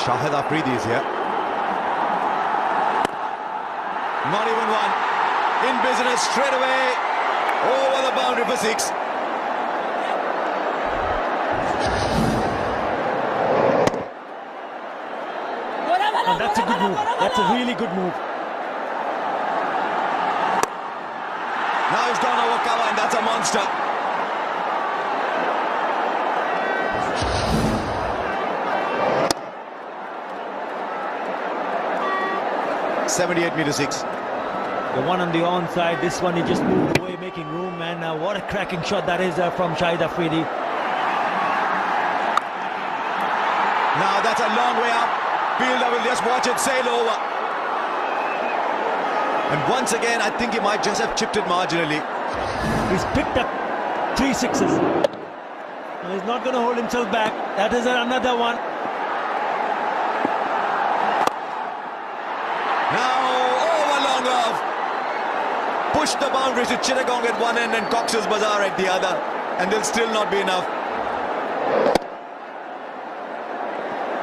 Shahid Afridi is here. Not even one. In business straight away. Over the boundary for 6. And that's a good move. That's a really good move. Now he's gone over cover, and that's a monster. (78m6). The one on the onside, this one he just moved away, making room, and what a cracking shot that is from Shahid Afridi. Now that's a long way up. Fielder will just watch it sail over. And once again, I think he might just have chipped it marginally. He's picked up 3 sixes. And he's not going to hold himself back. That is another one. Now over long off. Push the boundaries to Chittagong at one end and Cox's Bazar at the other. And there'll still not be enough.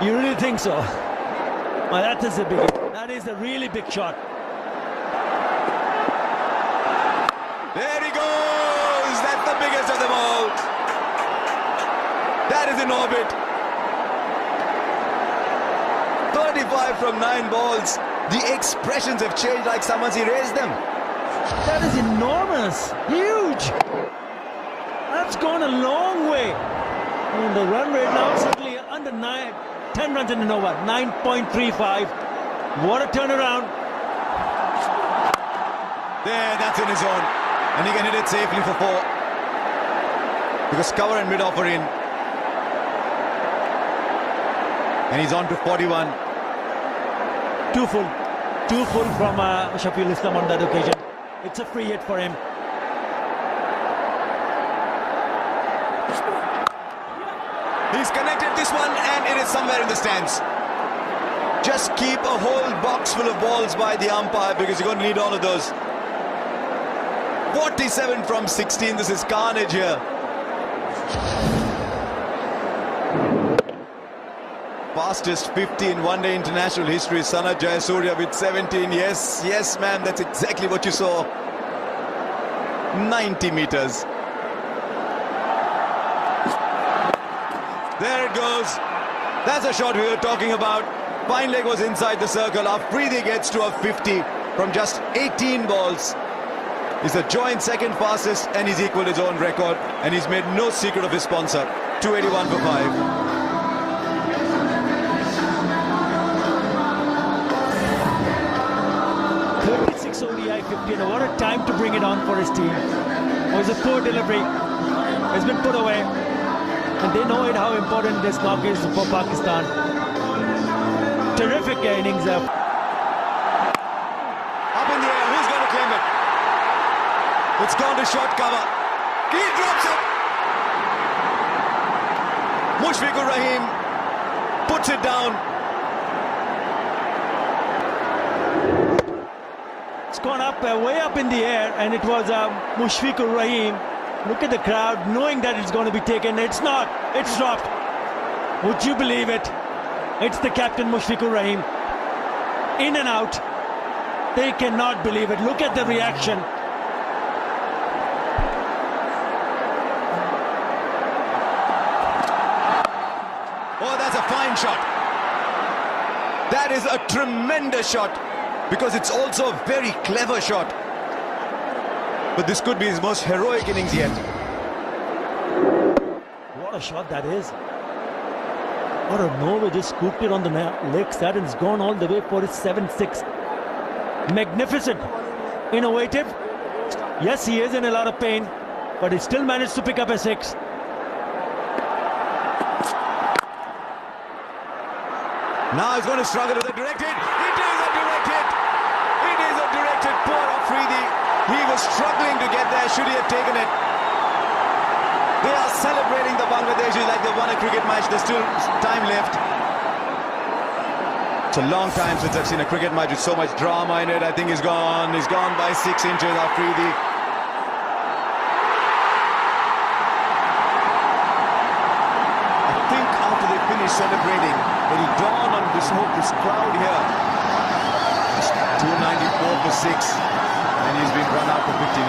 You really think so? Well, that is a big. That is a really big shot. There he goes! That's the biggest of them all. That is in orbit. 35 from 9 balls. The expressions have changed like someone's erased them. That is enormous. Huge. That's gone a long way. And the run rate now suddenly under 10 runs in an over. 9.35. What a turnaround. There, that's in his zone. And he can hit it safely for 4. Because cover and mid-off are in. And he's on to 41. Too full. Too full from Shafil Islam on that occasion. It's a free hit for him. He's connected this one and it is somewhere in the stands. Just keep a whole box full of balls by the umpire because you're going to need all of those. 47 from 16. This is carnage here. Fastest 50 in one-day international history. Sanat Jayasuriya with 17. Yes, yes, ma'am. That's exactly what you saw. 90 meters. There it goes. That's a shot we were talking about. Fine leg was inside the circle. Afridi gets to a 50 from just 18 balls. He's the joint second fastest and he's equalled his own record. And he's made no secret of his sponsor. 281 for 5. 36 ODI 50, and what a time to bring it on for his team. It was a poor delivery. It's been put away. And they know it how important this knock is for Pakistan. Terrific innings. Up in the air, who's going to claim it? It's gone to short cover. He drops it. Mushfiqur Rahim puts it down. It's gone up, way up in the air, and it was Mushfiqur Rahim. Look at the crowd, knowing that it's going to be taken. It's not. It's dropped. Would you believe it? It's the captain, Mushfiqur Rahim. In and out. They cannot believe it. Look at the reaction. Oh, that's a fine shot. That is a tremendous shot. Because it's also a very clever shot. But this could be his most heroic innings yet. What a shot that is. Out of nowhere, just scooped it on the leg side and it's gone all the way for his 7-6. Magnificent. Innovative. Yes, he is in a lot of pain, but he still managed to pick up a 6. Now he's going to struggle with a direct hit. It is a direct hit. It is a direct hit. Poor Afridi. He was struggling to get there. Should he have taken it? They are celebrating the Bangladeshis like they won a cricket match. There's still time left. It's a long time since I've seen a cricket match with so much drama in it. I think he's gone. He's gone by 6 inches, Afridi. I think after they finish is celebrating. It'll dawn on this crowd here. It's 294 for 6, and he's been run out for 59.